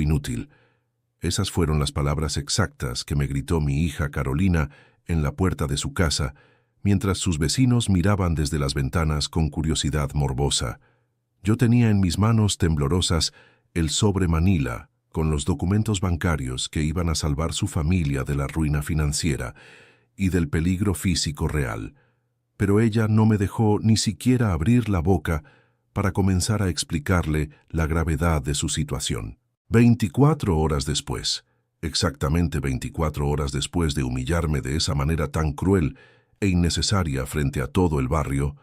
inútil. Esas fueron las palabras exactas que me gritó mi hija Carolina en la puerta de su casa, mientras sus vecinos miraban desde las ventanas con curiosidad morbosa. Yo tenía en mis manos temblorosas el sobre Manila, con los documentos bancarios que iban a salvar su familia de la ruina financiera y del peligro físico real. Pero ella no me dejó ni siquiera abrir la boca para comenzar a explicarle la gravedad de su situación. 24 horas después, exactamente 24 horas después de humillarme de esa manera tan cruel e innecesaria frente a todo el barrio,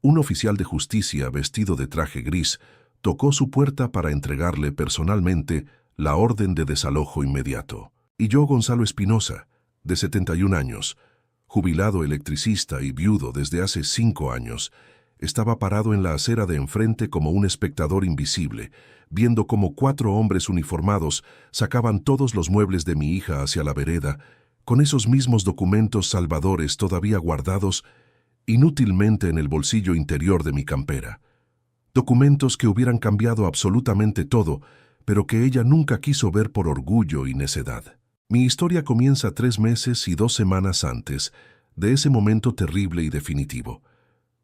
un oficial de justicia vestido de traje gris tocó su puerta para entregarle personalmente la orden de desalojo inmediato. Y yo, Gonzalo Espinosa, de 71 años, jubilado electricista y viudo desde hace 5 años, estaba parado en la acera de enfrente como un espectador invisible, viendo cómo 4 hombres uniformados sacaban todos los muebles de mi hija hacia la vereda, con esos mismos documentos salvadores todavía guardados inútilmente en el bolsillo interior de mi campera. Documentos que hubieran cambiado absolutamente todo, pero que ella nunca quiso ver por orgullo y necedad. Mi historia comienza 3 meses y 2 semanas antes de ese momento terrible y definitivo,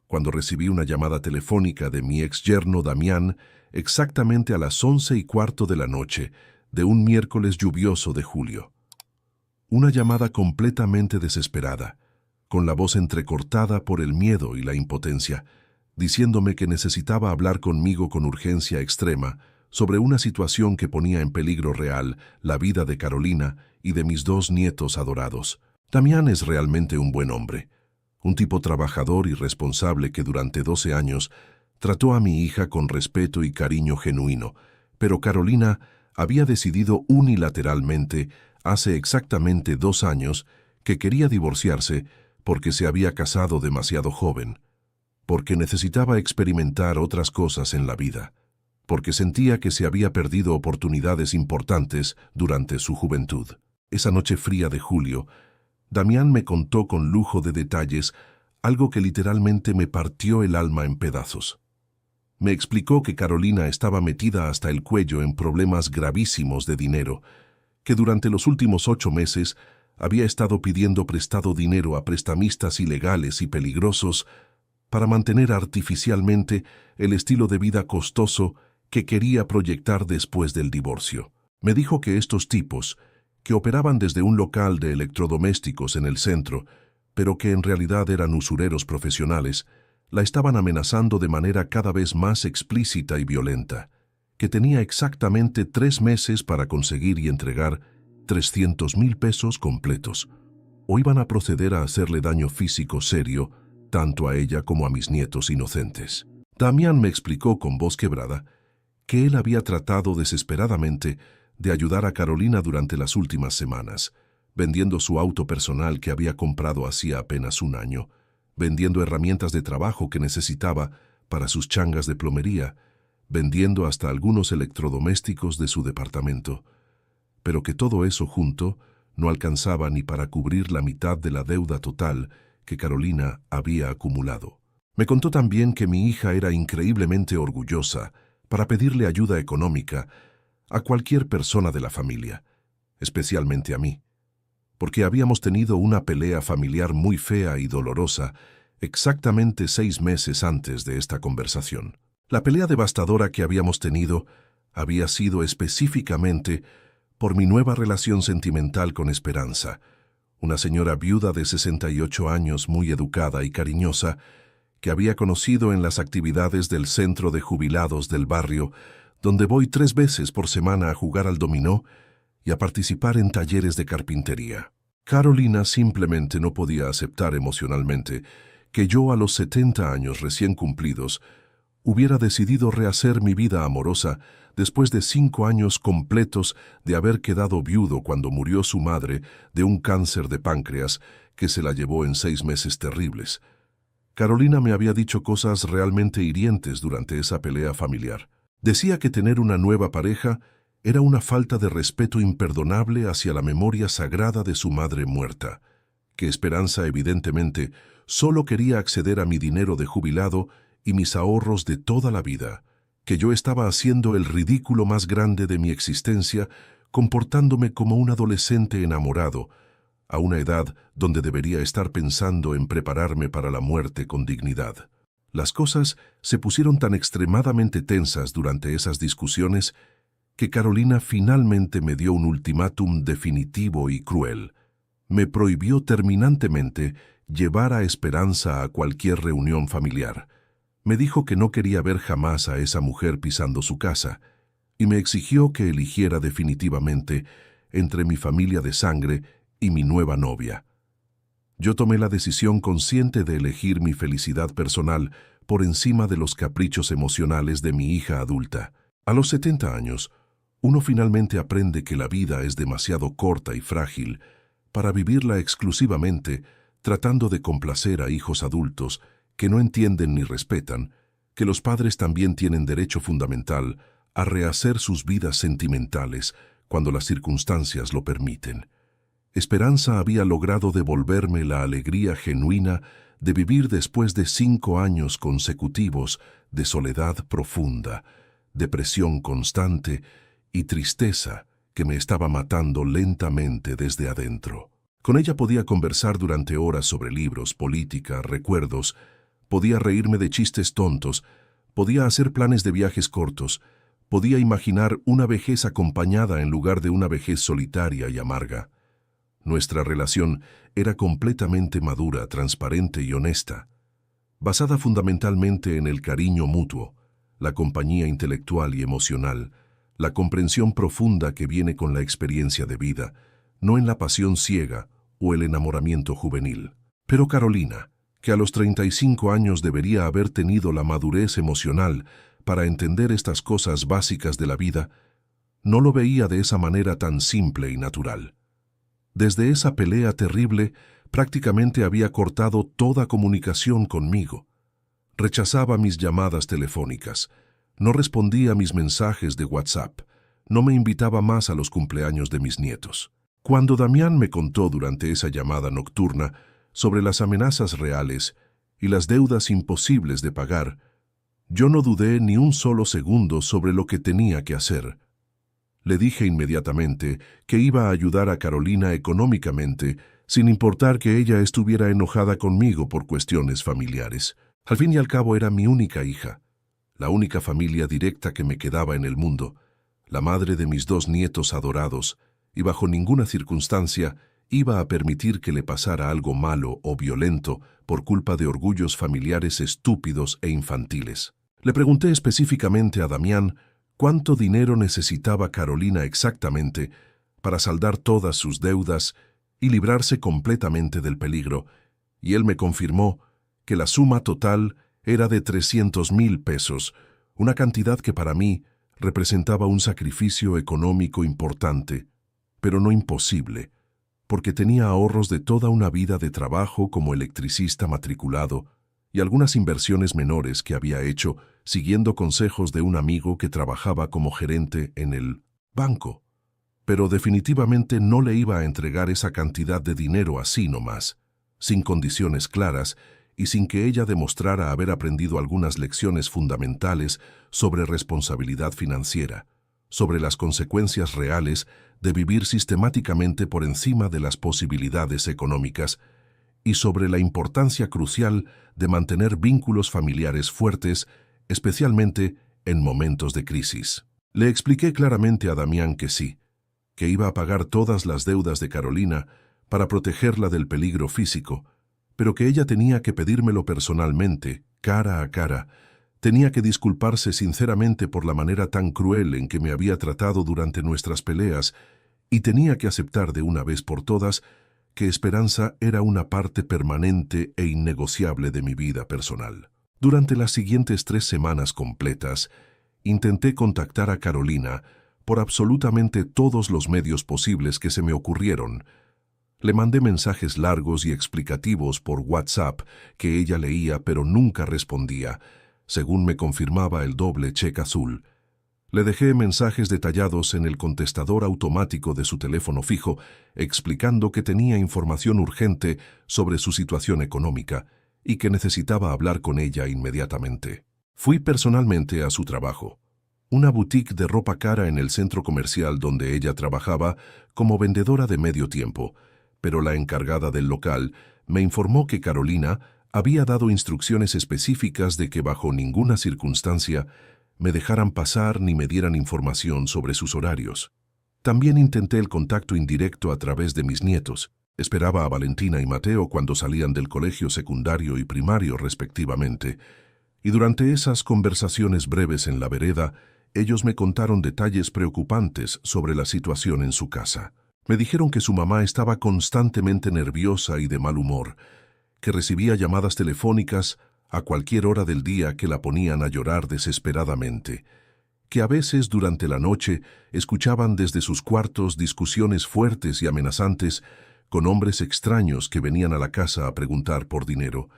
cuando recibí una llamada telefónica de mi ex yerno Damián exactamente a las 11:15 de la noche de un miércoles lluvioso de julio. Una llamada completamente desesperada, con la voz entrecortada por el miedo y la impotencia, diciéndome que necesitaba hablar conmigo con urgencia extrema sobre una situación que ponía en peligro real la vida de Carolina y de mis 2 nietos adorados. Damián es realmente un buen hombre, un tipo trabajador y responsable que durante 12 años trató a mi hija con respeto y cariño genuino, pero Carolina había decidido unilateralmente hace exactamente 2 años que quería divorciarse porque se había casado demasiado joven, porque necesitaba experimentar otras cosas en la vida, porque sentía que se había perdido oportunidades importantes durante su juventud. Esa noche fría de julio, Damián me contó con lujo de detalles algo que literalmente me partió el alma en pedazos. Me explicó que Carolina estaba metida hasta el cuello en problemas gravísimos de dinero, que durante los últimos 8 meses había estado pidiendo prestado dinero a prestamistas ilegales y peligrosos para mantener artificialmente el estilo de vida costoso que quería proyectar después del divorcio. Me dijo que estos tipos, que operaban desde un local de electrodomésticos en el centro, pero que en realidad eran usureros profesionales, la estaban amenazando de manera cada vez más explícita y violenta, que tenía exactamente 3 meses para conseguir y entregar 300,000 pesos completos, o iban a proceder a hacerle daño físico serio, tanto a ella como a mis nietos inocentes. Damián me explicó con voz quebrada que él había tratado desesperadamente de ayudar a Carolina durante las últimas semanas, vendiendo su auto personal que había comprado hacía apenas 1 año, vendiendo herramientas de trabajo que necesitaba para sus changas de plomería, vendiendo hasta algunos electrodomésticos de su departamento, pero que todo eso junto no alcanzaba ni para cubrir la mitad de la deuda total que Carolina había acumulado. Me contó también que mi hija era increíblemente orgullosa para pedirle ayuda económica a cualquier persona de la familia, especialmente a mí, porque habíamos tenido una pelea familiar muy fea y dolorosa exactamente 6 meses antes de esta conversación. La pelea devastadora que habíamos tenido había sido específicamente por mi nueva relación sentimental con Esperanza, una señora viuda de 68 años muy educada y cariñosa que había conocido en las actividades del centro de jubilados del barrio, donde voy 3 veces por semana a jugar al dominó y a participar en talleres de carpintería. Carolina simplemente no podía aceptar emocionalmente que yo a los 70 años recién cumplidos hubiera decidido rehacer mi vida amorosa después de 5 años completos de haber quedado viudo cuando murió su madre de un cáncer de páncreas que se la llevó en 6 meses terribles. Carolina me había dicho cosas realmente hirientes durante esa pelea familiar. Decía que tener una nueva pareja era una falta de respeto imperdonable hacia la memoria sagrada de su madre muerta, que Esperanza evidentemente solo quería acceder a mi dinero de jubilado y mis ahorros de toda la vida, que yo estaba haciendo el ridículo más grande de mi existencia, comportándome como un adolescente enamorado, a una edad donde debería estar pensando en prepararme para la muerte con dignidad. Las cosas se pusieron tan extremadamente tensas durante esas discusiones que Carolina finalmente me dio un ultimátum definitivo y cruel. Me prohibió terminantemente llevar a Esperanza a cualquier reunión familiar. Me dijo que no quería ver jamás a esa mujer pisando su casa, y me exigió que eligiera definitivamente entre mi familia de sangre y mi nueva novia. Yo tomé la decisión consciente de elegir mi felicidad personal por encima de los caprichos emocionales de mi hija adulta. A los 70 años, uno finalmente aprende que la vida es demasiado corta y frágil para vivirla exclusivamente tratando de complacer a hijos adultos que no entienden ni respetan que los padres también tienen derecho fundamental a rehacer sus vidas sentimentales cuando las circunstancias lo permiten. Esperanza había logrado devolverme la alegría genuina de vivir después de 5 años consecutivos de soledad profunda, depresión constante y tristeza que me estaba matando lentamente desde adentro. Con ella podía conversar durante horas sobre libros, política, recuerdos, podía reírme de chistes tontos, podía hacer planes de viajes cortos, podía imaginar una vejez acompañada en lugar de una vejez solitaria y amarga. Nuestra relación era completamente madura, transparente y honesta, basada fundamentalmente en el cariño mutuo, la compañía intelectual y emocional, la comprensión profunda que viene con la experiencia de vida, no en la pasión ciega o el enamoramiento juvenil. Pero Carolina, que a los 35 años debería haber tenido la madurez emocional para entender estas cosas básicas de la vida, no lo veía de esa manera tan simple y natural. Desde esa pelea terrible, prácticamente había cortado toda comunicación conmigo. Rechazaba mis llamadas telefónicas, no respondía a mis mensajes de WhatsApp, no me invitaba más a los cumpleaños de mis nietos. Cuando Damián me contó durante esa llamada nocturna sobre las amenazas reales y las deudas imposibles de pagar, yo no dudé ni un solo segundo sobre lo que tenía que hacer. Le dije inmediatamente que iba a ayudar a Carolina económicamente, sin importar que ella estuviera enojada conmigo por cuestiones familiares. Al fin y al cabo era mi única hija, la única familia directa que me quedaba en el mundo, la madre de mis 2 nietos adorados, y bajo ninguna circunstancia iba a permitir que le pasara algo malo o violento por culpa de orgullos familiares estúpidos e infantiles. Le pregunté específicamente a Damián cuánto dinero necesitaba Carolina exactamente para saldar todas sus deudas y librarse completamente del peligro, y él me confirmó que la suma total era de 300,000 pesos, una cantidad que para mí representaba un sacrificio económico importante, pero no imposible, porque tenía ahorros de toda una vida de trabajo como electricista matriculado y algunas inversiones menores que había hecho siguiendo consejos de un amigo que trabajaba como gerente en el banco. Pero definitivamente no le iba a entregar esa cantidad de dinero así nomás, sin condiciones claras y sin que ella demostrara haber aprendido algunas lecciones fundamentales sobre responsabilidad financiera, sobre las consecuencias reales de vivir sistemáticamente por encima de las posibilidades económicas y sobre la importancia crucial de mantener vínculos familiares fuertes, especialmente en momentos de crisis. Le expliqué claramente a Damián que sí, que iba a pagar todas las deudas de Carolina para protegerla del peligro físico, pero que ella tenía que pedírmelo personalmente, cara a cara, tenía que disculparse sinceramente por la manera tan cruel en que me había tratado durante nuestras peleas y tenía que aceptar de una vez por todas que Esperanza era una parte permanente e innegociable de mi vida personal. Durante las siguientes 3 semanas completas, intenté contactar a Carolina por absolutamente todos los medios posibles que se me ocurrieron. Le mandé mensajes largos y explicativos por WhatsApp que ella leía pero nunca respondía, según me confirmaba el doble cheque azul. Le dejé mensajes detallados en el contestador automático de su teléfono fijo, explicando que tenía información urgente sobre su situación económica y que necesitaba hablar con ella inmediatamente. Fui personalmente a su trabajo, una boutique de ropa cara en el centro comercial donde ella trabajaba como vendedora de medio tiempo, pero la encargada del local me informó que Carolina había dado instrucciones específicas de que bajo ninguna circunstancia me dejaran pasar ni me dieran información sobre sus horarios. También intenté el contacto indirecto a través de mis nietos. Esperaba a Valentina y Mateo cuando salían del colegio secundario y primario respectivamente, y durante esas conversaciones breves en la vereda, ellos me contaron detalles preocupantes sobre la situación en su casa. Me dijeron que su mamá estaba constantemente nerviosa y de mal humor, que recibía llamadas telefónicas a cualquier hora del día que la ponían a llorar desesperadamente, que a veces durante la noche escuchaban desde sus cuartos discusiones fuertes y amenazantes con hombres extraños que venían a la casa a preguntar por dinero.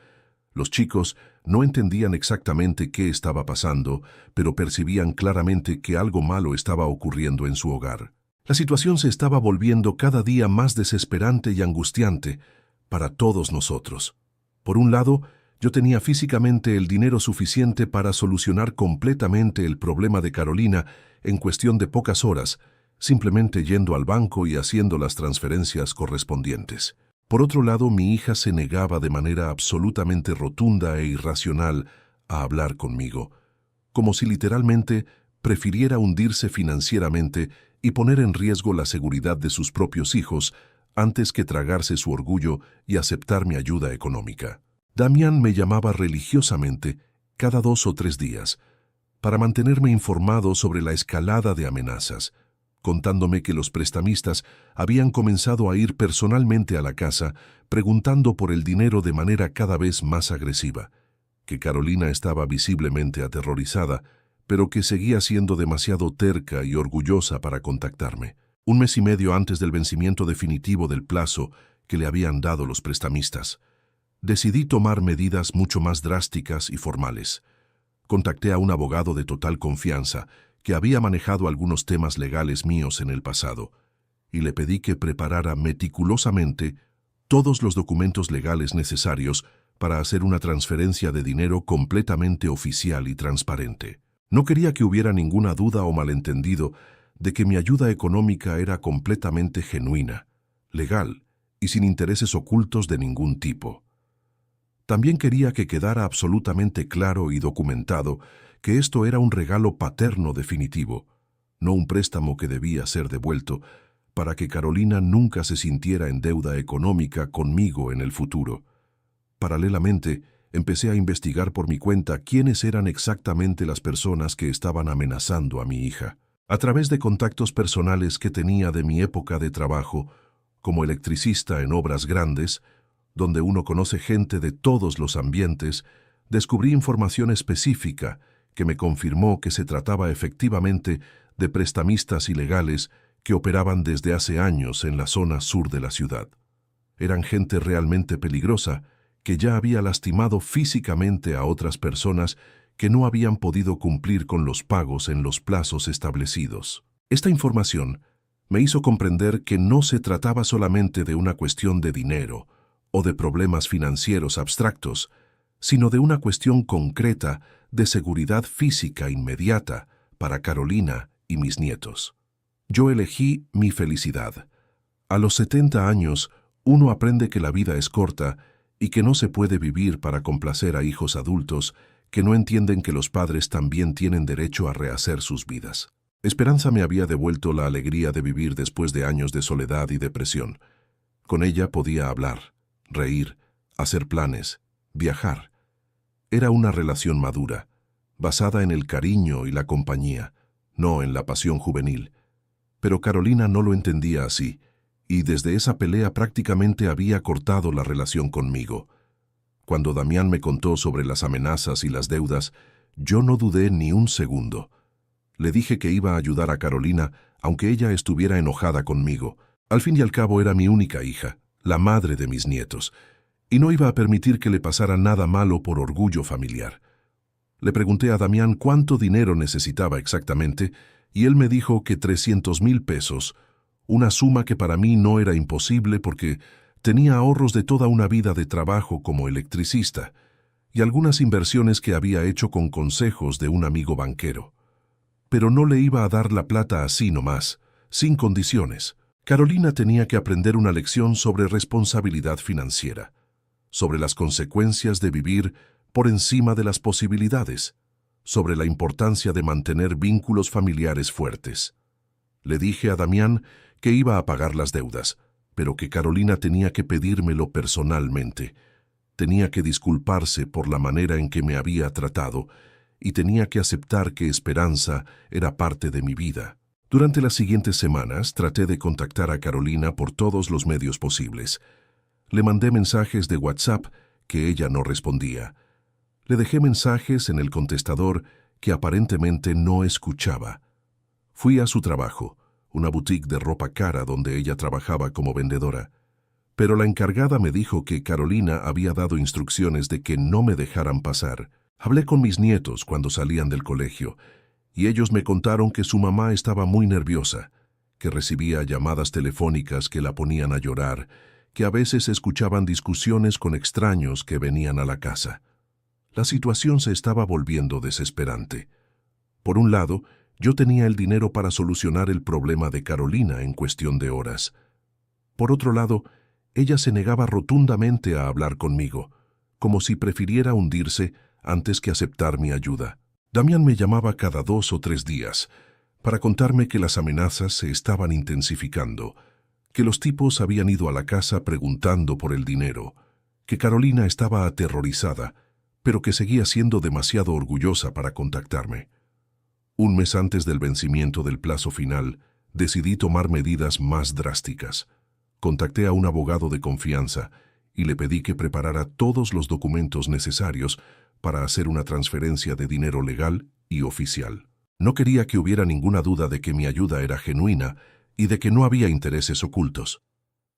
Los chicos no entendían exactamente qué estaba pasando, pero percibían claramente que algo malo estaba ocurriendo en su hogar. La situación se estaba volviendo cada día más desesperante y angustiante para todos nosotros. Por un lado, yo tenía físicamente el dinero suficiente para solucionar completamente el problema de Carolina en cuestión de pocas horas, simplemente yendo al banco y haciendo las transferencias correspondientes. Por otro lado, mi hija se negaba de manera absolutamente rotunda e irracional a hablar conmigo, como si literalmente prefiriera hundirse financieramente y poner en riesgo la seguridad de sus propios hijos antes que tragarse su orgullo y aceptar mi ayuda económica. Damián me llamaba religiosamente cada 2 o 3 días para mantenerme informado sobre la escalada de amenazas, contándome que los prestamistas habían comenzado a ir personalmente a la casa preguntando por el dinero de manera cada vez más agresiva, que Carolina estaba visiblemente aterrorizada, pero que seguía siendo demasiado terca y orgullosa para contactarme. 1 mes y medio antes del vencimiento definitivo del plazo que le habían dado los prestamistas, decidí tomar medidas mucho más drásticas y formales. Contacté a un abogado de total confianza que había manejado algunos temas legales míos en el pasado, y le pedí que preparara meticulosamente todos los documentos legales necesarios para hacer una transferencia de dinero completamente oficial y transparente. No quería que hubiera ninguna duda o malentendido de que mi ayuda económica era completamente genuina, legal y sin intereses ocultos de ningún tipo. También quería que quedara absolutamente claro y documentado que esto era un regalo paterno definitivo, no un préstamo que debía ser devuelto, para que Carolina nunca se sintiera en deuda económica conmigo en el futuro. Paralelamente, empecé a investigar por mi cuenta quiénes eran exactamente las personas que estaban amenazando a mi hija. A través de contactos personales que tenía de mi época de trabajo, como electricista en obras grandes, donde uno conoce gente de todos los ambientes, descubrí información específica que me confirmó que se trataba efectivamente de prestamistas ilegales que operaban desde hace años en la zona sur de la ciudad. Eran gente realmente peligrosa que ya había lastimado físicamente a otras personas que no habían podido cumplir con los pagos en los plazos establecidos. Esta información me hizo comprender que no se trataba solamente de una cuestión de dinero o de problemas financieros abstractos, sino de una cuestión concreta de seguridad física inmediata para Carolina y mis nietos. Yo elegí mi felicidad. A los 70 años, uno aprende que la vida es corta y que no se puede vivir para complacer a hijos adultos que no entienden que los padres también tienen derecho a rehacer sus vidas. Esperanza me había devuelto la alegría de vivir después de años de soledad y depresión. Con ella podía hablar, reír, hacer planes, viajar. Era una relación madura, basada en el cariño y la compañía, no en la pasión juvenil. Pero Carolina no lo entendía así, y desde esa pelea prácticamente había cortado la relación conmigo. Cuando Damián me contó sobre las amenazas y las deudas, yo no dudé ni un segundo. Le dije que iba a ayudar a Carolina, aunque ella estuviera enojada conmigo. Al fin y al cabo era mi única hija, la madre de mis nietos, y no iba a permitir que le pasara nada malo por orgullo familiar. Le pregunté a Damián cuánto dinero necesitaba exactamente, y él me dijo que 300,000 pesos, una suma que para mí no era imposible porque tenía ahorros de toda una vida de trabajo como electricista, y algunas inversiones que había hecho con consejos de un amigo banquero. Pero no le iba a dar la plata así nomás, sin condiciones. Carolina tenía que aprender una lección sobre responsabilidad financiera, sobre las consecuencias de vivir por encima de las posibilidades, sobre la importancia de mantener vínculos familiares fuertes. Le dije a Damián que iba a pagar las deudas, pero que Carolina tenía que pedírmelo personalmente. Tenía que disculparse por la manera en que me había tratado y tenía que aceptar que Esperanza era parte de mi vida. Durante las siguientes semanas traté de contactar a Carolina por todos los medios posibles. Le mandé mensajes de WhatsApp que ella no respondía. Le dejé mensajes en el contestador que aparentemente no escuchaba. Fui a su trabajo, una boutique de ropa cara donde ella trabajaba como vendedora. Pero la encargada me dijo que Carolina había dado instrucciones de que no me dejaran pasar. Hablé con mis nietos cuando salían del colegio, y ellos me contaron que su mamá estaba muy nerviosa, que recibía llamadas telefónicas que la ponían a llorar, que a veces escuchaban discusiones con extraños que venían a la casa. La situación se estaba volviendo desesperante. Por un lado, yo tenía el dinero para solucionar el problema de Carolina en cuestión de horas. Por otro lado, ella se negaba rotundamente a hablar conmigo, como si prefiriera hundirse antes que aceptar mi ayuda. Damián me llamaba cada 2 o 3 días para contarme que las amenazas se estaban intensificando, que los tipos habían ido a la casa preguntando por el dinero, que Carolina estaba aterrorizada, pero que seguía siendo demasiado orgullosa para contactarme. Un mes antes del vencimiento del plazo final, decidí tomar medidas más drásticas. Contacté a un abogado de confianza y le pedí que preparara todos los documentos necesarios para hacer una transferencia de dinero legal y oficial. No quería que hubiera ninguna duda de que mi ayuda era genuina y de que no había intereses ocultos.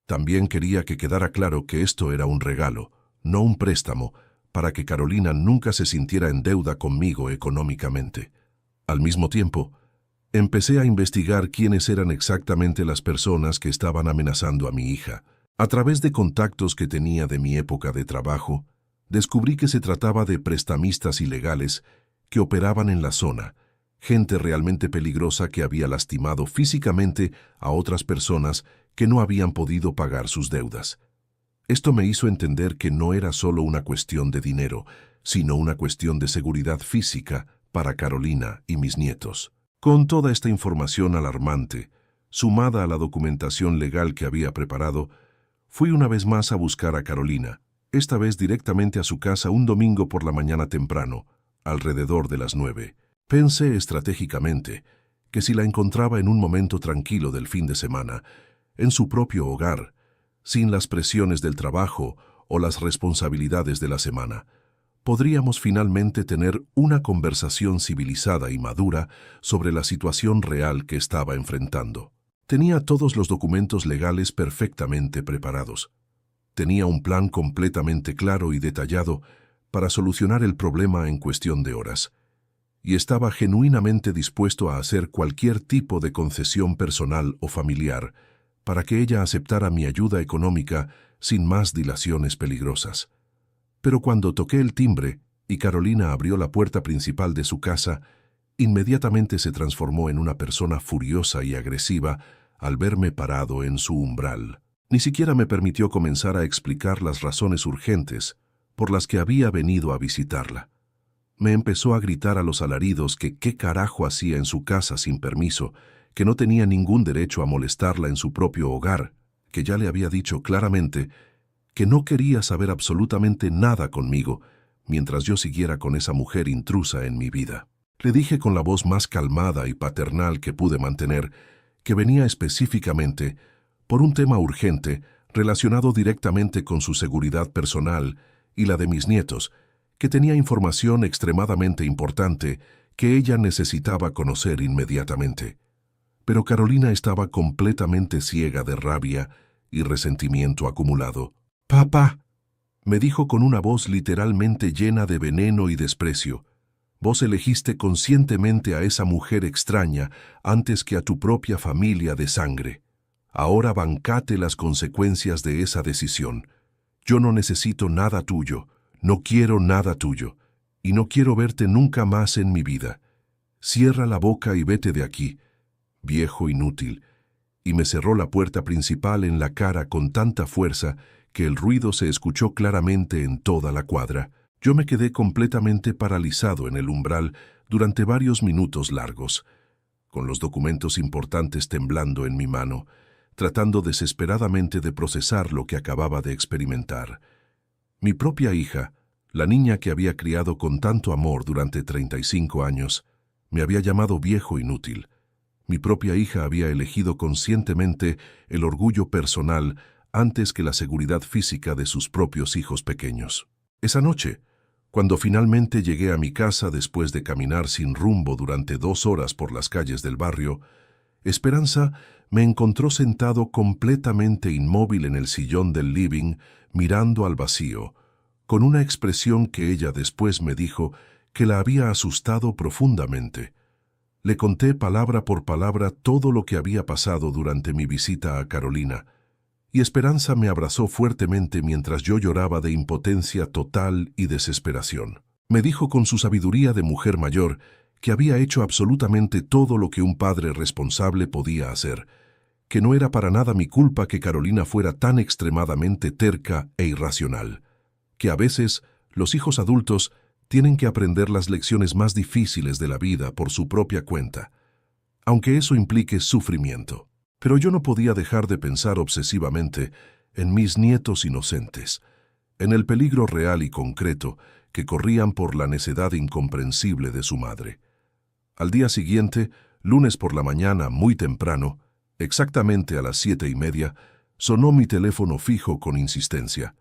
También quería que quedara claro que esto era un regalo, no un préstamo, para que Carolina nunca se sintiera en deuda conmigo económicamente. Al mismo tiempo, empecé a investigar quiénes eran exactamente las personas que estaban amenazando a mi hija. A través de contactos que tenía de mi época de trabajo, descubrí que se trataba de prestamistas ilegales que operaban en la zona, gente realmente peligrosa que había lastimado físicamente a otras personas que no habían podido pagar sus deudas. Esto me hizo entender que no era solo una cuestión de dinero, sino una cuestión de seguridad física para Carolina y mis nietos. Con toda esta información alarmante, sumada a la documentación legal que había preparado, fui una vez más a buscar a Carolina, esta vez directamente a su casa un domingo por la mañana temprano, alrededor de las 9. Pensé estratégicamente que si la encontraba en un momento tranquilo del fin de semana, en su propio hogar, sin las presiones del trabajo o las responsabilidades de la semana, podríamos finalmente tener una conversación civilizada y madura sobre la situación real que estaba enfrentando. Tenía todos los documentos legales perfectamente preparados. Tenía un plan completamente claro y detallado para solucionar el problema en cuestión de horas, y estaba genuinamente dispuesto a hacer cualquier tipo de concesión personal o familiar para que ella aceptara mi ayuda económica sin más dilaciones peligrosas. Pero cuando toqué el timbre y Carolina abrió la puerta principal de su casa, inmediatamente se transformó en una persona furiosa y agresiva al verme parado en su umbral. Ni siquiera me permitió comenzar a explicar las razones urgentes por las que había venido a visitarla. Me empezó a gritar a los alaridos que qué carajo hacía en su casa sin permiso, que no tenía ningún derecho a molestarla en su propio hogar, que ya le había dicho claramente que no quería saber absolutamente nada conmigo mientras yo siguiera con esa mujer intrusa en mi vida. Le dije con la voz más calmada y paternal que pude mantener que venía específicamente por un tema urgente relacionado directamente con su seguridad personal y la de mis nietos, que tenía información extremadamente importante que ella necesitaba conocer inmediatamente. Pero Carolina estaba completamente ciega de rabia y resentimiento acumulado. «Papá», me dijo con una voz literalmente llena de veneno y desprecio, «vos elegiste conscientemente a esa mujer extraña antes que a tu propia familia de sangre. Ahora bancate las consecuencias de esa decisión. Yo no necesito nada tuyo, No quiero nada tuyo, y no quiero verte nunca más en mi vida. Cierra la boca y vete de aquí, viejo inútil. Y me cerró la puerta principal en la cara con tanta fuerza que el ruido se escuchó claramente en toda la cuadra. Yo me quedé completamente paralizado en el umbral durante varios minutos largos, con los documentos importantes temblando en mi mano, tratando desesperadamente de procesar lo que acababa de experimentar. Mi propia hija, la niña que había criado con tanto amor durante 35 años, me había llamado viejo inútil. Mi propia hija había elegido conscientemente el orgullo personal antes que la seguridad física de sus propios hijos pequeños. Esa noche, cuando finalmente llegué a mi casa después de caminar sin rumbo durante 2 horas por las calles del barrio, Esperanza me encontró sentado completamente inmóvil en el sillón del living, mirando al vacío, con una expresión que ella después me dijo que la había asustado profundamente. Le conté palabra por palabra todo lo que había pasado durante mi visita a Carolina, y Esperanza me abrazó fuertemente mientras yo lloraba de impotencia total y desesperación. Me dijo con su sabiduría de mujer mayor que había hecho absolutamente todo lo que un padre responsable podía hacer, que no era para nada mi culpa que Carolina fuera tan extremadamente terca e irracional, que a veces los hijos adultos tienen que aprender las lecciones más difíciles de la vida por su propia cuenta, aunque eso implique sufrimiento. Pero yo no podía dejar de pensar obsesivamente en mis nietos inocentes, en el peligro real y concreto que corrían por la necedad incomprensible de su madre. Al día siguiente, lunes por la mañana, muy temprano, exactamente a las 7:30, sonó mi teléfono fijo con insistencia.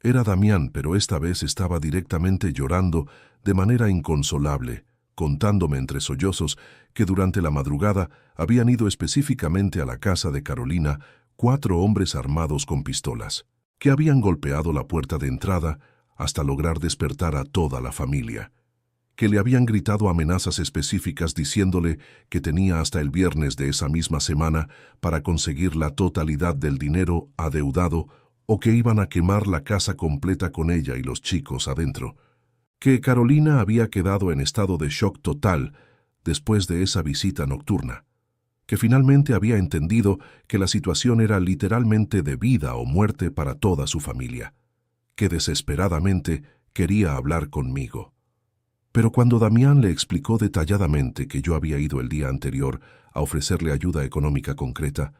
Era Damián, pero esta vez estaba directamente llorando de manera inconsolable, contándome entre sollozos que durante la madrugada habían ido específicamente a la casa de Carolina 4 hombres armados con pistolas, que habían golpeado la puerta de entrada hasta lograr despertar a toda la familia, que le habían gritado amenazas específicas diciéndole que tenía hasta el viernes de esa misma semana para conseguir la totalidad del dinero adeudado o que iban a quemar la casa completa con ella y los chicos adentro, que Carolina había quedado en estado de shock total después de esa visita nocturna, que finalmente había entendido que la situación era literalmente de vida o muerte para toda su familia, que desesperadamente quería hablar conmigo. Pero cuando Damián le explicó detalladamente que yo había ido el día anterior a ofrecerle ayuda económica concreta,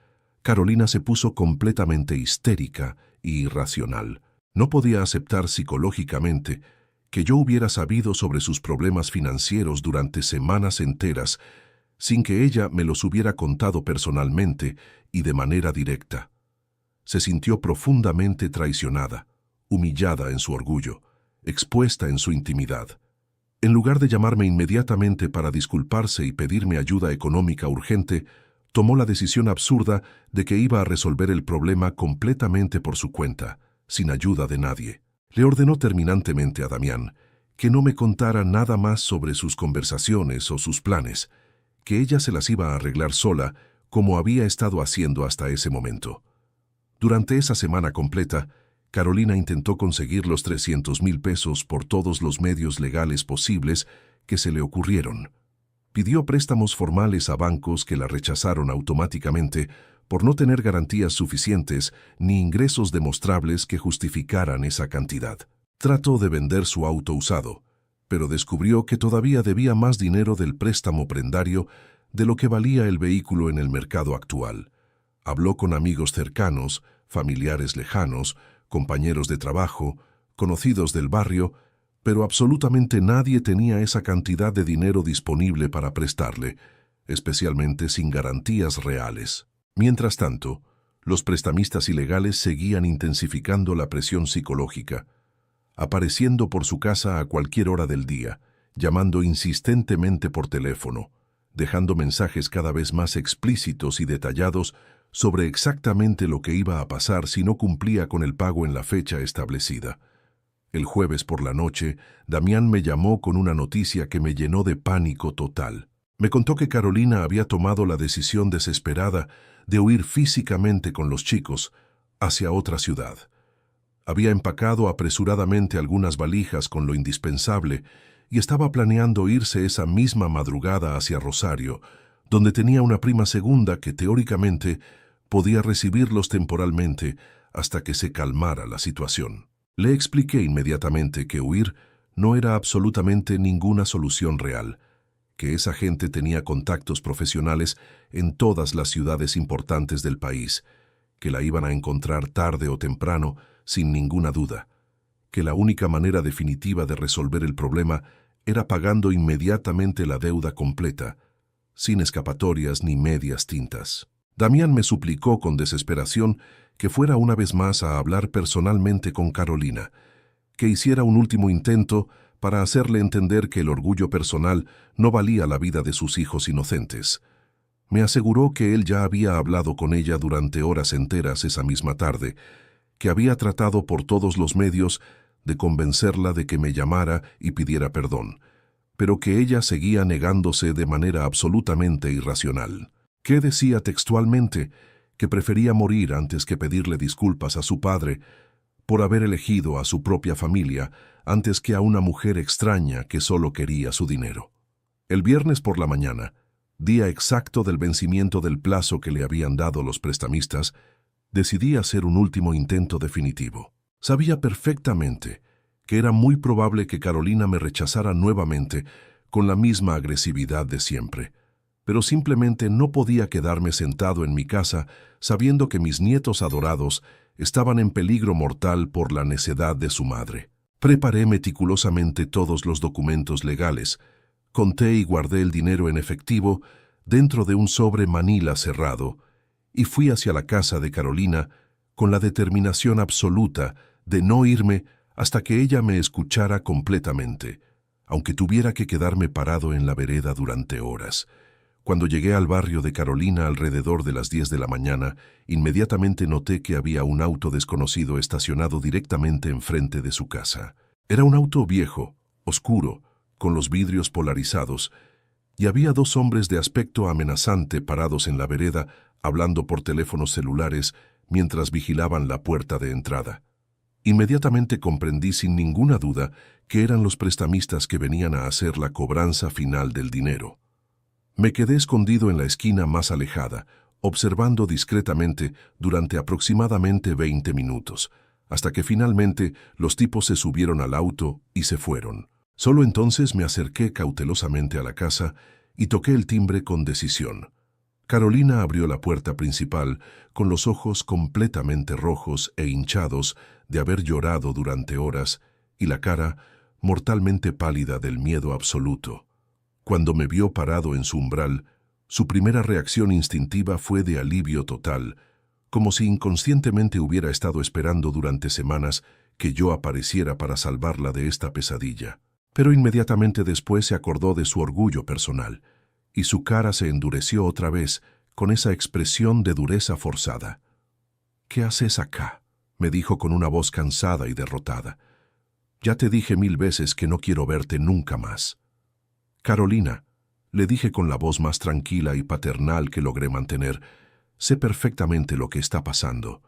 Carolina se puso completamente histérica y irracional. No podía aceptar psicológicamente que yo hubiera sabido sobre sus problemas financieros durante semanas enteras sin que ella me los hubiera contado personalmente y de manera directa. Se sintió profundamente traicionada, humillada en su orgullo, expuesta en su intimidad. En lugar de llamarme inmediatamente para disculparse y pedirme ayuda económica urgente, tomó la decisión absurda de que iba a resolver el problema completamente por su cuenta, sin ayuda de nadie. Le ordenó terminantemente a Damián que no me contara nada más sobre sus conversaciones o sus planes, que ella se las iba a arreglar sola, como había estado haciendo hasta ese momento. Durante esa semana completa, Carolina intentó conseguir los 300,000 pesos por todos los medios legales posibles que se le ocurrieron. Pidió préstamos formales a bancos que la rechazaron automáticamente por no tener garantías suficientes ni ingresos demostrables que justificaran esa cantidad. Trató de vender su auto usado, pero descubrió que todavía debía más dinero del préstamo prendario de lo que valía el vehículo en el mercado actual. Habló con amigos cercanos, familiares lejanos, compañeros de trabajo, conocidos del barrio, pero absolutamente nadie tenía esa cantidad de dinero disponible para prestarle, especialmente sin garantías reales. Mientras tanto, los prestamistas ilegales seguían intensificando la presión psicológica, apareciendo por su casa a cualquier hora del día, llamando insistentemente por teléfono, dejando mensajes cada vez más explícitos y detallados sobre exactamente lo que iba a pasar si no cumplía con el pago en la fecha establecida. El jueves por la noche, Damián me llamó con una noticia que me llenó de pánico total. Me contó que Carolina había tomado la decisión desesperada de huir físicamente con los chicos hacia otra ciudad. Había empacado apresuradamente algunas valijas con lo indispensable y estaba planeando irse esa misma madrugada hacia Rosario, donde tenía una prima segunda que teóricamente podía recibirlos temporalmente hasta que se calmara la situación. Le expliqué inmediatamente que huir no era absolutamente ninguna solución real, que esa gente tenía contactos profesionales en todas las ciudades importantes del país, que la iban a encontrar tarde o temprano, sin ninguna duda, que la única manera definitiva de resolver el problema era pagando inmediatamente la deuda completa, sin escapatorias ni medias tintas. Damián me suplicó con desesperación que fuera una vez más a hablar personalmente con Carolina, que hiciera un último intento para hacerle entender que el orgullo personal no valía la vida de sus hijos inocentes. Me aseguró que él ya había hablado con ella durante horas enteras esa misma tarde, que había tratado por todos los medios de convencerla de que me llamara y pidiera perdón, pero que ella seguía negándose de manera absolutamente irracional. Que decía textualmente que prefería morir antes que pedirle disculpas a su padre por haber elegido a su propia familia antes que a una mujer extraña que solo quería su dinero. El viernes por la mañana, día exacto del vencimiento del plazo que le habían dado los prestamistas, decidí hacer un último intento definitivo. Sabía perfectamente que era muy probable que Carolina me rechazara nuevamente con la misma agresividad de siempre, pero simplemente no podía quedarme sentado en mi casa sabiendo que mis nietos adorados estaban en peligro mortal por la necedad de su madre. Preparé meticulosamente todos los documentos legales, conté y guardé el dinero en efectivo dentro de un sobre manila cerrado y fui hacia la casa de Carolina con la determinación absoluta de no irme hasta que ella me escuchara completamente, aunque tuviera que quedarme parado en la vereda durante horas. Cuando llegué al barrio de Carolina alrededor de las 10 de la mañana, inmediatamente noté que había un auto desconocido estacionado directamente enfrente de su casa. Era un auto viejo, oscuro, con los vidrios polarizados, y había dos hombres de aspecto amenazante parados en la vereda, hablando por teléfonos celulares mientras vigilaban la puerta de entrada. Inmediatamente comprendí sin ninguna duda que eran los prestamistas que venían a hacer la cobranza final del dinero. Me quedé escondido en la esquina más alejada, observando discretamente durante aproximadamente 20 minutos, hasta que finalmente los tipos se subieron al auto y se fueron. Solo entonces me acerqué cautelosamente a la casa y toqué el timbre con decisión. Carolina abrió la puerta principal con los ojos completamente rojos e hinchados de haber llorado durante horas y la cara mortalmente pálida del miedo absoluto. Cuando me vio parado en su umbral, su primera reacción instintiva fue de alivio total, como si inconscientemente hubiera estado esperando durante semanas que yo apareciera para salvarla de esta pesadilla. Pero inmediatamente después se acordó de su orgullo personal, y su cara se endureció otra vez con esa expresión de dureza forzada. «¿Qué haces acá?», me dijo con una voz cansada y derrotada. «Ya te dije 1000 veces que no quiero verte nunca más». «Carolina», le dije con la voz más tranquila y paternal que logré mantener, «sé perfectamente lo que está pasando.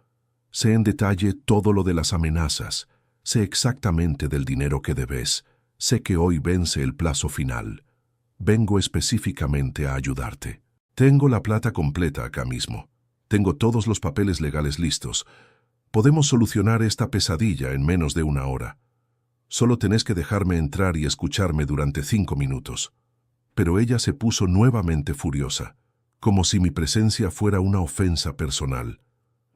Sé en detalle todo lo de las amenazas. Sé exactamente del dinero que debes. Sé que hoy vence el plazo final. Vengo específicamente a ayudarte. Tengo la plata completa acá mismo. Tengo todos los papeles legales listos. Podemos solucionar esta pesadilla en menos de 1 hora. Solo tenés que dejarme entrar y escucharme durante 5 minutos». Pero ella se puso nuevamente furiosa, como si mi presencia fuera una ofensa personal.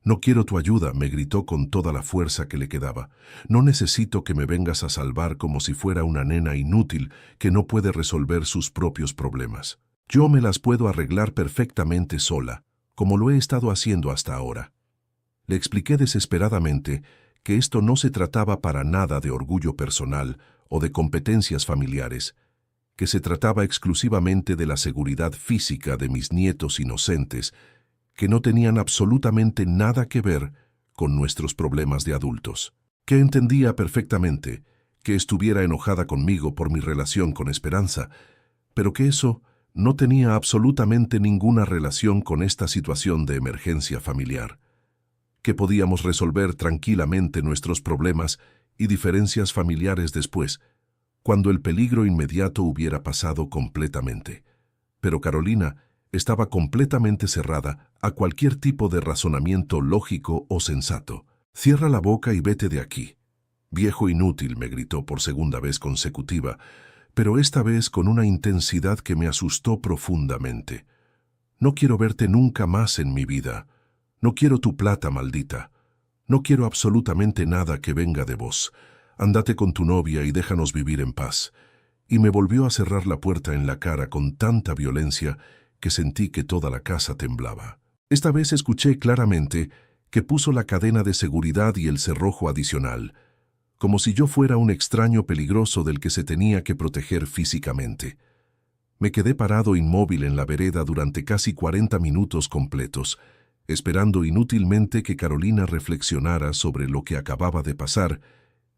«No quiero tu ayuda», me gritó con toda la fuerza que le quedaba. «No necesito que me vengas a salvar como si fuera una nena inútil que no puede resolver sus propios problemas. Yo me las puedo arreglar perfectamente sola, como lo he estado haciendo hasta ahora». Le expliqué desesperadamente que esto no se trataba para nada de orgullo personal o de competencias familiares, que se trataba exclusivamente de la seguridad física de mis nietos inocentes, que no tenían absolutamente nada que ver con nuestros problemas de adultos. Que entendía perfectamente que estuviera enojada conmigo por mi relación con Esperanza, pero que eso no tenía absolutamente ninguna relación con esta situación de emergencia familiar. que podíamos resolver tranquilamente nuestros problemas y diferencias familiares después, cuando el peligro inmediato hubiera pasado completamente. Pero Carolina estaba completamente cerrada a cualquier tipo de razonamiento lógico o sensato. «Cierra la boca y vete de aquí». «Viejo inútil», me gritó por segunda vez consecutiva, pero esta vez con una intensidad que me asustó profundamente. «No quiero verte nunca más en mi vida. No quiero tu plata, maldita. No quiero absolutamente nada que venga de vos. Ándate con tu novia y déjanos vivir en paz». Y me volvió a cerrar la puerta en la cara con tanta violencia que sentí que toda la casa temblaba. Esta vez escuché claramente que puso la cadena de seguridad y el cerrojo adicional, como si yo fuera un extraño peligroso del que se tenía que proteger físicamente. Me quedé parado inmóvil en la vereda durante casi 40 minutos completos, esperando inútilmente que Carolina reflexionara sobre lo que acababa de pasar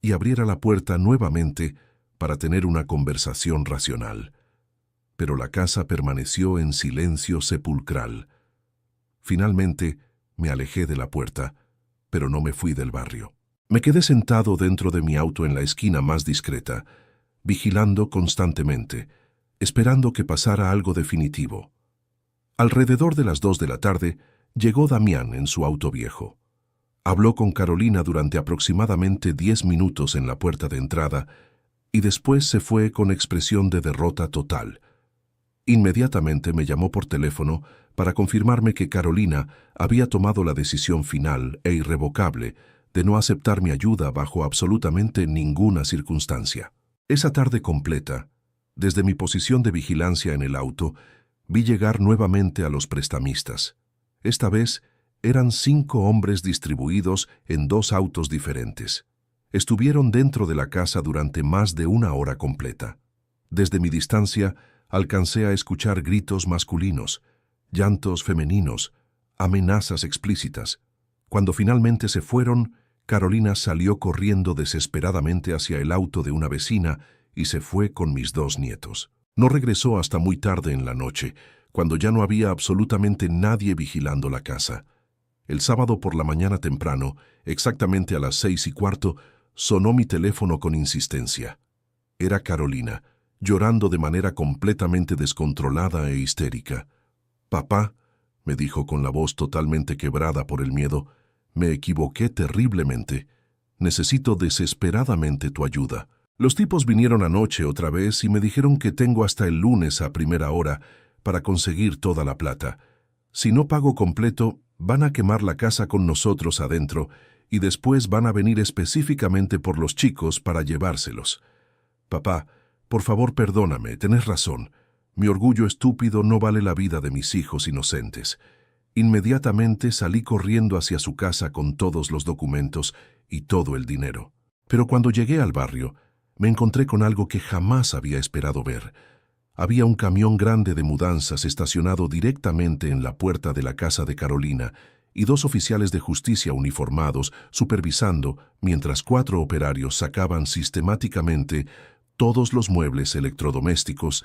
y abriera la puerta nuevamente para tener una conversación racional. Pero la casa permaneció en silencio sepulcral. Finalmente, me alejé de la puerta, pero no me fui del barrio. Me quedé sentado dentro de mi auto en la esquina más discreta, vigilando constantemente, esperando que pasara algo definitivo. Alrededor de las 2 de la tarde, llegó Damián en su auto viejo. Habló con Carolina durante aproximadamente 10 minutos en la puerta de entrada y después se fue con expresión de derrota total. Inmediatamente me llamó por teléfono para confirmarme que Carolina había tomado la decisión final e irrevocable de no aceptar mi ayuda bajo absolutamente ninguna circunstancia. Esa tarde completa, desde mi posición de vigilancia en el auto, vi llegar nuevamente a los prestamistas. Esta vez eran 5 hombres distribuidos en 2 autos diferentes. Estuvieron dentro de la casa durante más de 1 hora completa. Desde mi distancia, alcancé a escuchar gritos masculinos, llantos femeninos, amenazas explícitas. Cuando finalmente se fueron, Carolina salió corriendo desesperadamente hacia el auto de una vecina y se fue con mis 2 nietos. No regresó hasta muy tarde en la noche, cuando ya no había absolutamente nadie vigilando la casa. El sábado por la mañana temprano, exactamente a las 6:15, sonó mi teléfono con insistencia. Era Carolina, llorando de manera completamente descontrolada e histérica. «Papá», me dijo con la voz totalmente quebrada por el miedo, «me equivoqué terriblemente. Necesito desesperadamente tu ayuda. Los tipos vinieron anoche otra vez y me dijeron que tengo hasta el lunes a primera hora para conseguir toda la plata. Si no pago completo, van a quemar la casa con nosotros adentro y después van a venir específicamente por los chicos para llevárselos. Papá, por favor perdóname, tenés razón. Mi orgullo estúpido no vale la vida de mis hijos inocentes». Inmediatamente salí corriendo hacia su casa con todos los documentos y todo el dinero. Pero cuando llegué al barrio, me encontré con algo que jamás había esperado ver. Había un camión grande de mudanzas estacionado directamente en la puerta de la casa de Carolina y 2 oficiales de justicia uniformados supervisando mientras 4 operarios sacaban sistemáticamente todos los muebles electrodomésticos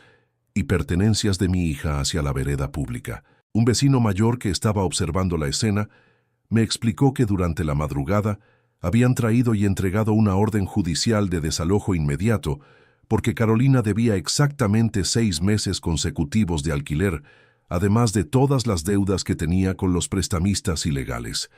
y pertenencias de mi hija hacia la vereda pública. Un vecino mayor que estaba observando la escena me explicó que durante la madrugada habían traído y entregado una orden judicial de desalojo inmediato porque Carolina debía exactamente 6 meses consecutivos de alquiler, además de todas las deudas que tenía con los prestamistas ilegales.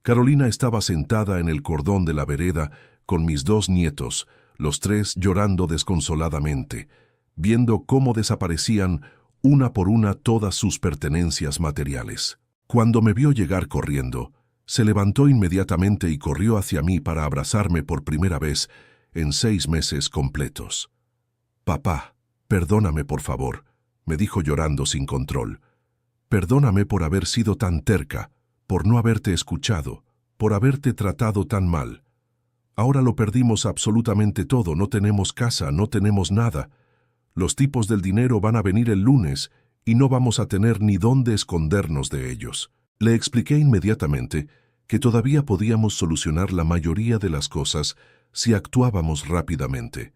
Carolina estaba sentada en el cordón de la vereda con mis 2 nietos, los 3 llorando desconsoladamente, viendo cómo desaparecían una por una todas sus pertenencias materiales. Cuando me vio llegar corriendo, se levantó inmediatamente y corrió hacia mí para abrazarme por primera vez en 6 meses completos. «Papá, perdóname por favor», me dijo llorando sin control. «Perdóname por haber sido tan terca, por no haberte escuchado, por haberte tratado tan mal. Ahora lo perdimos absolutamente todo, no tenemos casa, no tenemos nada. Los tipos del dinero van a venir el lunes y no vamos a tener ni dónde escondernos de ellos». Le expliqué inmediatamente que todavía podíamos solucionar la mayoría de las cosas si actuábamos rápidamente,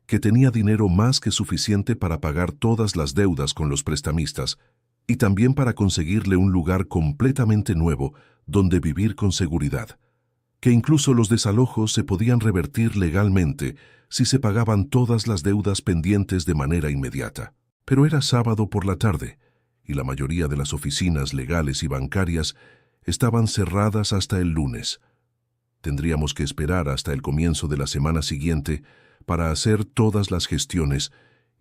que tenía dinero más que suficiente para pagar todas las deudas con los prestamistas y también para conseguirle un lugar completamente nuevo donde vivir con seguridad, que incluso los desalojos se podían revertir legalmente si se pagaban todas las deudas pendientes de manera inmediata. Pero era sábado por la tarde, y la mayoría de las oficinas legales y bancarias estaban cerradas hasta el lunes. Tendríamos que esperar hasta el comienzo de la semana siguiente para hacer todas las gestiones,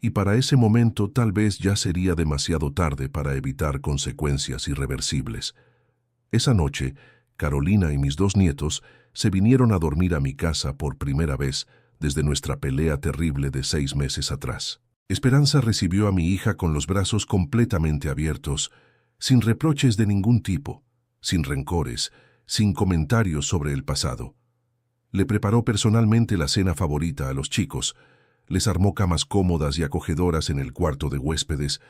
y para ese momento tal vez ya sería demasiado tarde para evitar consecuencias irreversibles. Esa noche, Carolina y mis 2 nietos se vinieron a dormir a mi casa por primera vez desde nuestra pelea terrible de 6 meses atrás. Esperanza recibió a mi hija con los brazos completamente abiertos, sin reproches de ningún tipo, sin rencores, sin comentarios sobre el pasado. Le preparó personalmente la cena favorita a los chicos, les armó camas cómodas y acogedoras en el cuarto de huéspedes,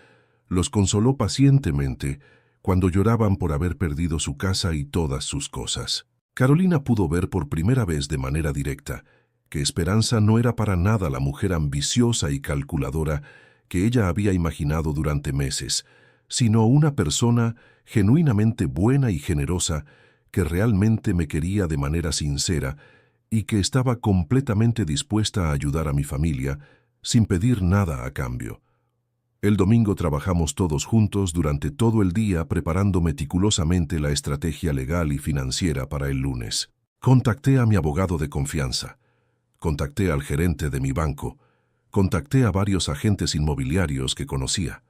los consoló pacientemente cuando lloraban por haber perdido su casa y todas sus cosas. Carolina pudo ver por primera vez de manera directa que Esperanza no era para nada la mujer ambiciosa y calculadora que ella había imaginado durante meses, sino una persona genuinamente buena y generosa que realmente me quería de manera sincera y que estaba completamente dispuesta a ayudar a mi familia sin pedir nada a cambio. El domingo trabajamos todos juntos durante todo el día preparando meticulosamente la estrategia legal y financiera para el lunes. Contacté a mi abogado de confianza. Contacté al gerente de mi banco. Contacté a varios agentes inmobiliarios que conocía.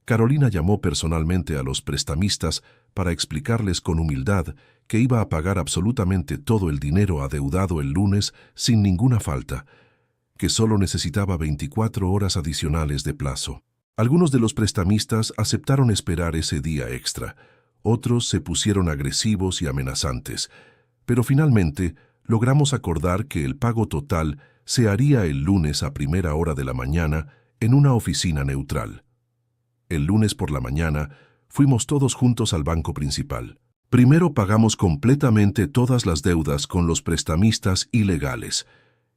Carolina llamó personalmente a los prestamistas para explicarles con humildad que iba a pagar absolutamente todo el dinero adeudado el lunes sin ninguna falta, que solo necesitaba 24 horas adicionales de plazo. Algunos de los prestamistas aceptaron esperar ese día extra, otros se pusieron agresivos y amenazantes, pero finalmente logramos acordar que el pago total se haría el lunes a primera hora de la mañana en una oficina neutral. El lunes por la mañana fuimos todos juntos al banco principal. Primero pagamos completamente todas las deudas con los prestamistas ilegales,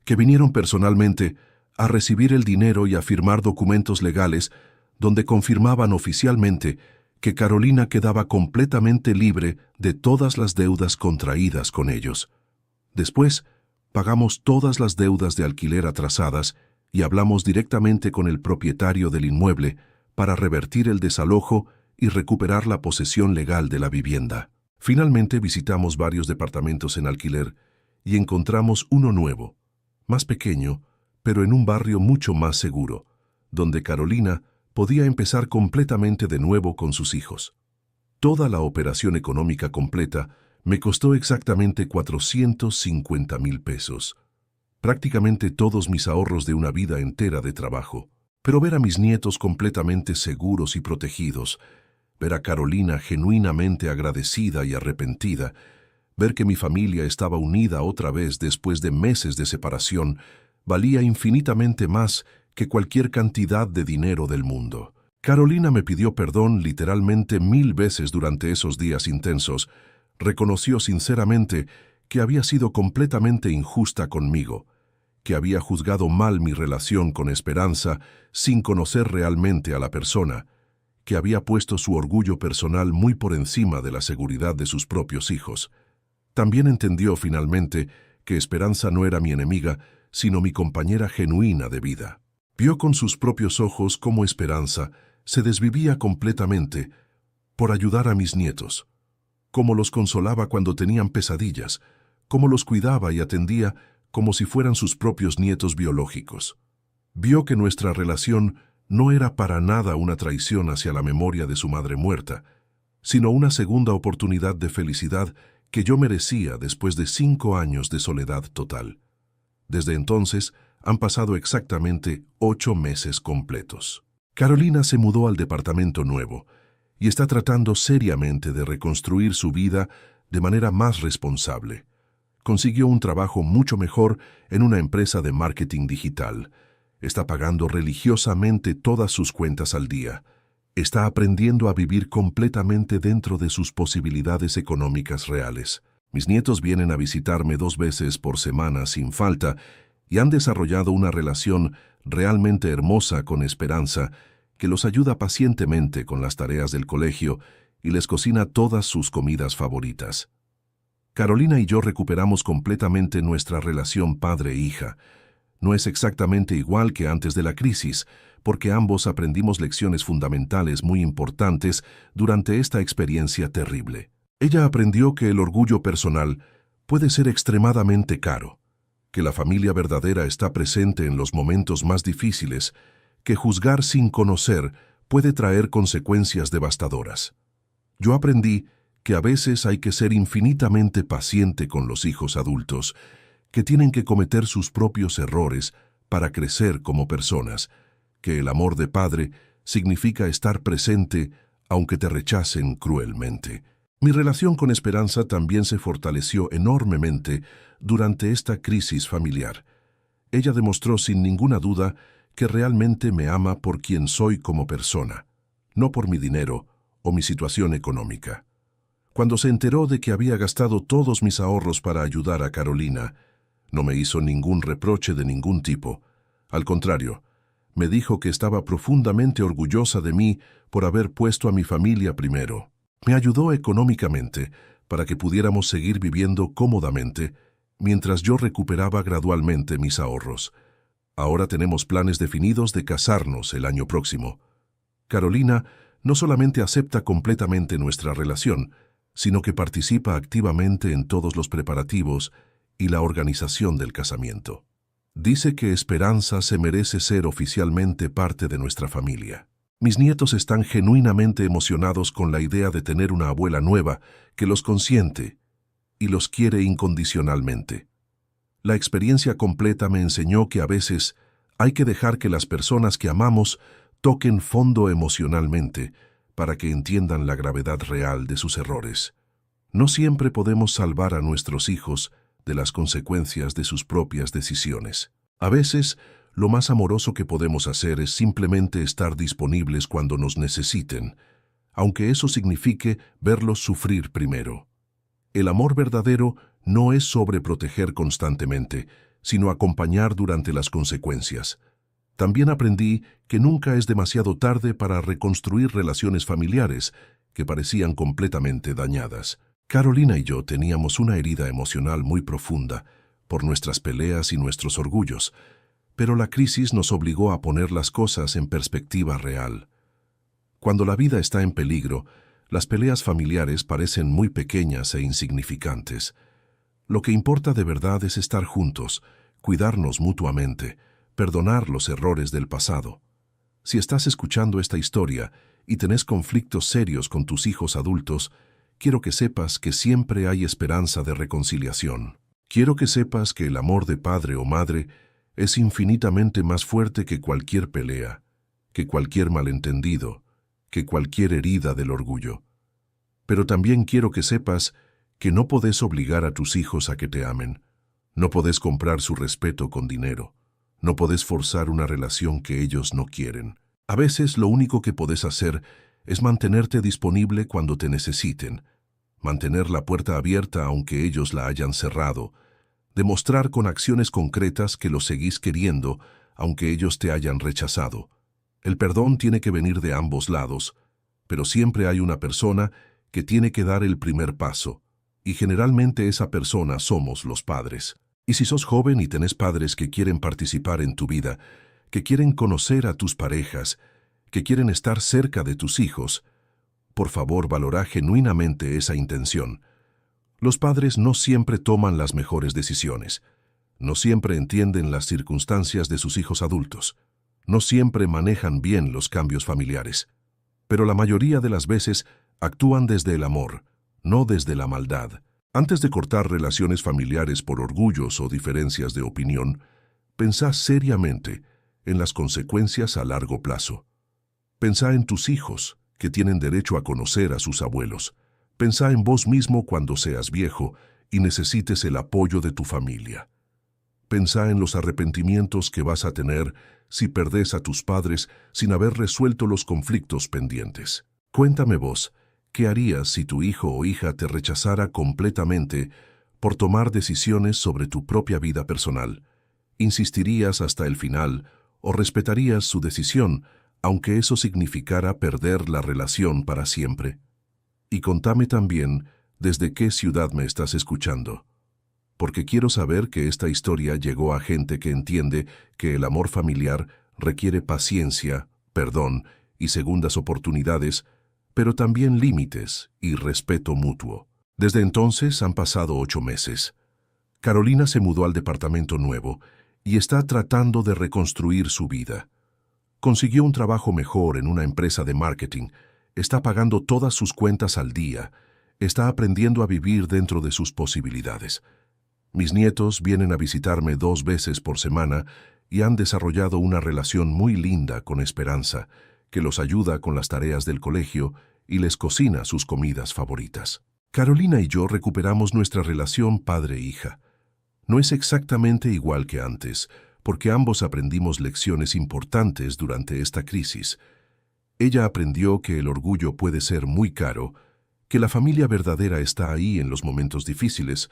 que vinieron personalmente a recibir el dinero y a firmar documentos legales donde confirmaban oficialmente que Carolina quedaba completamente libre de todas las deudas contraídas con ellos. Después, pagamos todas las deudas de alquiler atrasadas y hablamos directamente con el propietario del inmueble para revertir el desalojo y recuperar la posesión legal de la vivienda. Finalmente visitamos varios departamentos en alquiler y encontramos uno nuevo, más pequeño, pero en un barrio mucho más seguro, donde Carolina podía empezar completamente de nuevo con sus hijos. Toda la operación económica completa me costó exactamente 450,000 pesos, prácticamente todos mis ahorros de una vida entera de trabajo. Pero ver a mis nietos completamente seguros y protegidos, ver a Carolina genuinamente agradecida y arrepentida, ver que mi familia estaba unida otra vez después de meses de separación, valía infinitamente más que cualquier cantidad de dinero del mundo. Carolina me pidió perdón literalmente 1000 veces durante esos días intensos. Reconoció sinceramente que había sido completamente injusta conmigo, que había juzgado mal mi relación con Esperanza sin conocer realmente a la persona, que había puesto su orgullo personal muy por encima de la seguridad de sus propios hijos. También entendió finalmente que Esperanza no era mi enemiga, sino mi compañera genuina de vida. Vio con sus propios ojos cómo Esperanza se desvivía completamente por ayudar a mis nietos, cómo los consolaba cuando tenían pesadillas, cómo los cuidaba y atendía como si fueran sus propios nietos biológicos. Vio que nuestra relación no era para nada una traición hacia la memoria de su madre muerta, sino una segunda oportunidad de felicidad que yo merecía después de 5 años de soledad total. Desde entonces han pasado exactamente 8 meses completos. Carolina se mudó al departamento nuevo y está tratando seriamente de reconstruir su vida de manera más responsable. Consiguió un trabajo mucho mejor en una empresa de marketing digital. Está pagando religiosamente todas sus cuentas al día. Está aprendiendo a vivir completamente dentro de sus posibilidades económicas reales. Mis nietos vienen a visitarme 2 veces por semana sin falta y han desarrollado una relación realmente hermosa con Esperanza que los ayuda pacientemente con las tareas del colegio y les cocina todas sus comidas favoritas. Carolina y yo recuperamos completamente nuestra relación padre-hija. No es exactamente igual que antes de la crisis, porque ambos aprendimos lecciones fundamentales muy importantes durante esta experiencia terrible. Ella aprendió que el orgullo personal puede ser extremadamente caro, que la familia verdadera está presente en los momentos más difíciles, que juzgar sin conocer puede traer consecuencias devastadoras. Yo aprendí que a veces hay que ser infinitamente paciente con los hijos adultos, que tienen que cometer sus propios errores para crecer como personas, que el amor de padre significa estar presente aunque te rechacen cruelmente. Mi relación con Esperanza también se fortaleció enormemente durante esta crisis familiar. Ella demostró sin ninguna duda que realmente me ama por quien soy como persona, no por mi dinero o mi situación económica. Cuando se enteró de que había gastado todos mis ahorros para ayudar a Carolina, no me hizo ningún reproche de ningún tipo. Al contrario, me dijo que estaba profundamente orgullosa de mí por haber puesto a mi familia primero. Me ayudó económicamente para que pudiéramos seguir viviendo cómodamente mientras yo recuperaba gradualmente mis ahorros. Ahora tenemos planes definidos de casarnos el año próximo. Carolina no solamente acepta completamente nuestra relación, sino que participa activamente en todos los preparativos y la organización del casamiento. Dice que Esperanza se merece ser oficialmente parte de nuestra familia. Mis nietos están genuinamente emocionados con la idea de tener una abuela nueva que los consiente y los quiere incondicionalmente. La experiencia completa me enseñó que a veces hay que dejar que las personas que amamos toquen fondo emocionalmente para que entiendan la gravedad real de sus errores. No siempre podemos salvar a nuestros hijos de las consecuencias de sus propias decisiones. A veces, lo más amoroso que podemos hacer es simplemente estar disponibles cuando nos necesiten, aunque eso signifique verlos sufrir primero. El amor verdadero no es sobreproteger constantemente, sino acompañar durante las consecuencias. También aprendí que nunca es demasiado tarde para reconstruir relaciones familiares que parecían completamente dañadas. Carolina y yo teníamos una herida emocional muy profunda por nuestras peleas y nuestros orgullos, pero la crisis nos obligó a poner las cosas en perspectiva real. Cuando la vida está en peligro, las peleas familiares parecen muy pequeñas e insignificantes. Lo que importa de verdad es estar juntos, cuidarnos mutuamente, perdonar los errores del pasado. Si estás escuchando esta historia y tenés conflictos serios con tus hijos adultos, quiero que sepas que siempre hay esperanza de reconciliación. Quiero que sepas que el amor de padre o madre es infinitamente más fuerte que cualquier pelea, que cualquier malentendido, que cualquier herida del orgullo. Pero también quiero que sepas que no podés obligar a tus hijos a que te amen. No podés comprar su respeto con dinero. No podés forzar una relación que ellos no quieren. A veces lo único que podés hacer es mantenerte disponible cuando te necesiten, mantener la puerta abierta aunque ellos la hayan cerrado, demostrar con acciones concretas que los seguís queriendo aunque ellos te hayan rechazado. El perdón tiene que venir de ambos lados, pero siempre hay una persona que tiene que dar el primer paso, y generalmente esa persona somos los padres. Y si sos joven y tenés padres que quieren participar en tu vida, que quieren conocer a tus parejas, que quieren estar cerca de tus hijos, por favor valora genuinamente esa intención. Los padres no siempre toman las mejores decisiones, no siempre entienden las circunstancias de sus hijos adultos, no siempre manejan bien los cambios familiares, pero la mayoría de las veces actúan desde el amor, no desde la maldad. Antes de cortar relaciones familiares por orgullos o diferencias de opinión, pensá seriamente en las consecuencias a largo plazo. Pensá en tus hijos, que tienen derecho a conocer a sus abuelos. Pensá en vos mismo cuando seas viejo y necesites el apoyo de tu familia. Pensá en los arrepentimientos que vas a tener si perdés a tus padres sin haber resuelto los conflictos pendientes. Cuéntame vos, ¿qué harías si tu hijo o hija te rechazara completamente por tomar decisiones sobre tu propia vida personal? ¿Insistirías hasta el final o respetarías su decisión, aunque eso significara perder la relación para siempre? Y contame también desde qué ciudad me estás escuchando, porque quiero saber que esta historia llegó a gente que entiende que el amor familiar requiere paciencia, perdón y segundas oportunidades, pero también límites y respeto mutuo. Desde entonces han pasado 8 meses. Carolina se mudó al departamento nuevo y está tratando de reconstruir su vida. Consiguió un trabajo mejor en una empresa de marketing, está pagando todas sus cuentas al día, está aprendiendo a vivir dentro de sus posibilidades. Mis nietos vienen a visitarme 2 veces por semana y han desarrollado una relación muy linda con Esperanza, que los ayuda con las tareas del colegio y les cocina sus comidas favoritas. Carolina y yo recuperamos nuestra relación padre-hija. No es exactamente igual que antes, porque ambos aprendimos lecciones importantes durante esta crisis. Ella aprendió que el orgullo puede ser muy caro, que la familia verdadera está ahí en los momentos difíciles,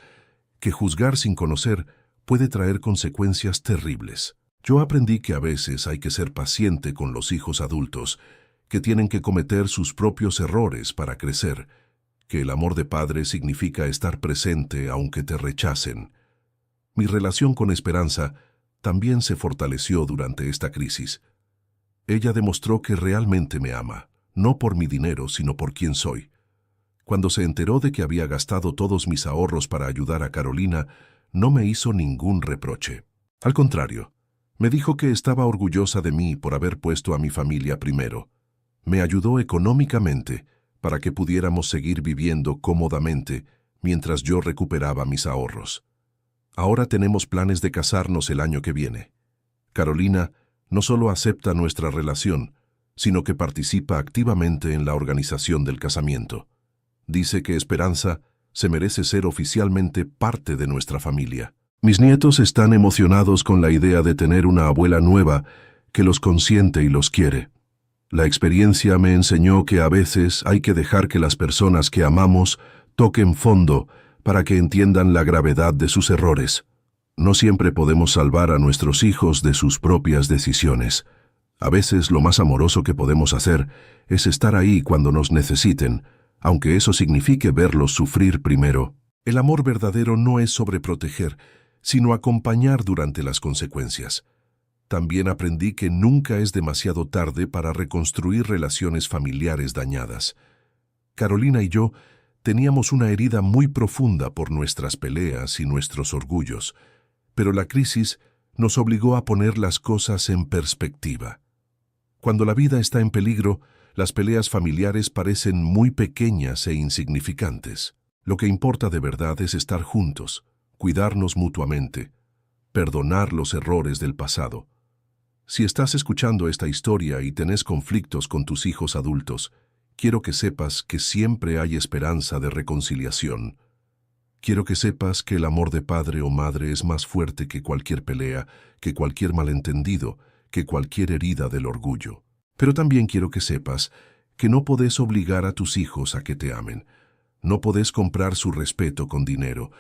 que juzgar sin conocer puede traer consecuencias terribles. Yo aprendí que a veces hay que ser paciente con los hijos adultos, que tienen que cometer sus propios errores para crecer, que el amor de padre significa estar presente aunque te rechacen. Mi relación con Esperanza también se fortaleció durante esta crisis. Ella demostró que realmente me ama, no por mi dinero, sino por quien soy. Cuando se enteró de que había gastado todos mis ahorros para ayudar a Carolina, no me hizo ningún reproche. Al contrario, me dijo que estaba orgullosa de mí por haber puesto a mi familia primero. Me ayudó económicamente para que pudiéramos seguir viviendo cómodamente mientras yo recuperaba mis ahorros. Ahora tenemos planes de casarnos el año que viene. Carolina no solo acepta nuestra relación, sino que participa activamente en la organización del casamiento. Dice que Esperanza se merece ser oficialmente parte de nuestra familia. Mis nietos están emocionados con la idea de tener una abuela nueva que los consiente y los quiere. La experiencia me enseñó que a veces hay que dejar que las personas que amamos toquen fondo para que entiendan la gravedad de sus errores. No siempre podemos salvar a nuestros hijos de sus propias decisiones. A veces lo más amoroso que podemos hacer es estar ahí cuando nos necesiten, aunque eso signifique verlos sufrir primero. El amor verdadero no es sobreproteger, sino acompañar durante las consecuencias. También aprendí que nunca es demasiado tarde para reconstruir relaciones familiares dañadas. Carolina y yo teníamos una herida muy profunda por nuestras peleas y nuestros orgullos, pero la crisis nos obligó a poner las cosas en perspectiva. Cuando la vida está en peligro, las peleas familiares parecen muy pequeñas e insignificantes. Lo que importa de verdad es estar juntos, cuidarnos mutuamente, perdonar los errores del pasado. Si estás escuchando esta historia y tenés conflictos con tus hijos adultos, quiero que sepas que siempre hay esperanza de reconciliación. Quiero que sepas que el amor de padre o madre es más fuerte que cualquier pelea, que cualquier malentendido, que cualquier herida del orgullo. Pero también quiero que sepas que no podés obligar a tus hijos a que te amen. No podés comprar su respeto con dinero.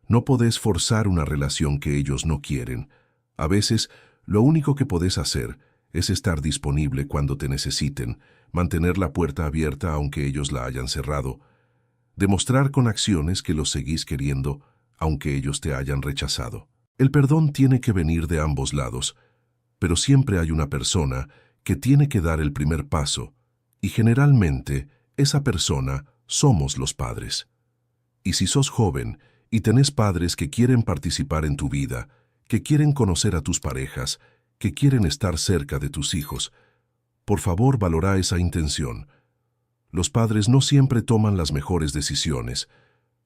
No podés forzar una relación que ellos no quieren. A veces, lo único que podés hacer es estar disponible cuando te necesiten, mantener la puerta abierta aunque ellos la hayan cerrado, demostrar con acciones que los seguís queriendo aunque ellos te hayan rechazado. El perdón tiene que venir de ambos lados, pero siempre hay una persona que tiene que dar el primer paso, y generalmente esa persona somos los padres. Y si sos joven y tenés padres que quieren participar en tu vida, que quieren conocer a tus parejas, que quieren estar cerca de tus hijos, por favor valora esa intención. Los padres no siempre toman las mejores decisiones,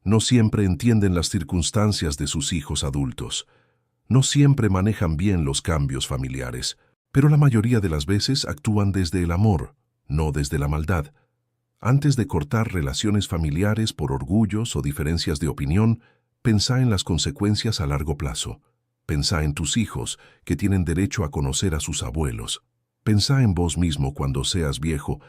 no siempre entienden las circunstancias de sus hijos adultos, no siempre manejan bien los cambios familiares, pero la mayoría de las veces actúan desde el amor, no desde la maldad. Antes de cortar relaciones familiares por orgullos o diferencias de opinión, pensá en las consecuencias a largo plazo. Pensá en tus hijos, que tienen derecho a conocer a sus abuelos. Pensá en vos mismo cuando seas viejo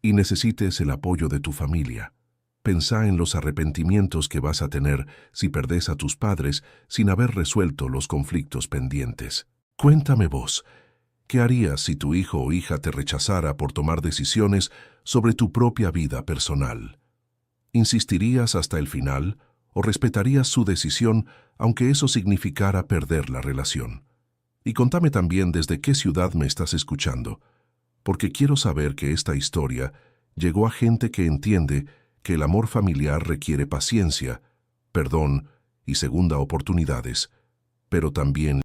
y necesites el apoyo de tu familia. Pensá en los arrepentimientos que vas a tener si perdés a tus padres sin haber resuelto los conflictos pendientes. Cuéntame vos, ¿qué harías si tu hijo o hija te rechazara por tomar decisiones sobre tu propia vida personal? ¿Insistirías hasta el final o respetarías su decisión aunque eso significara perder la relación? Y contame también desde qué ciudad me estás escuchando, porque quiero saber que esta historia llegó a gente que entiende que el amor familiar requiere paciencia, perdón y segunda oportunidades, pero también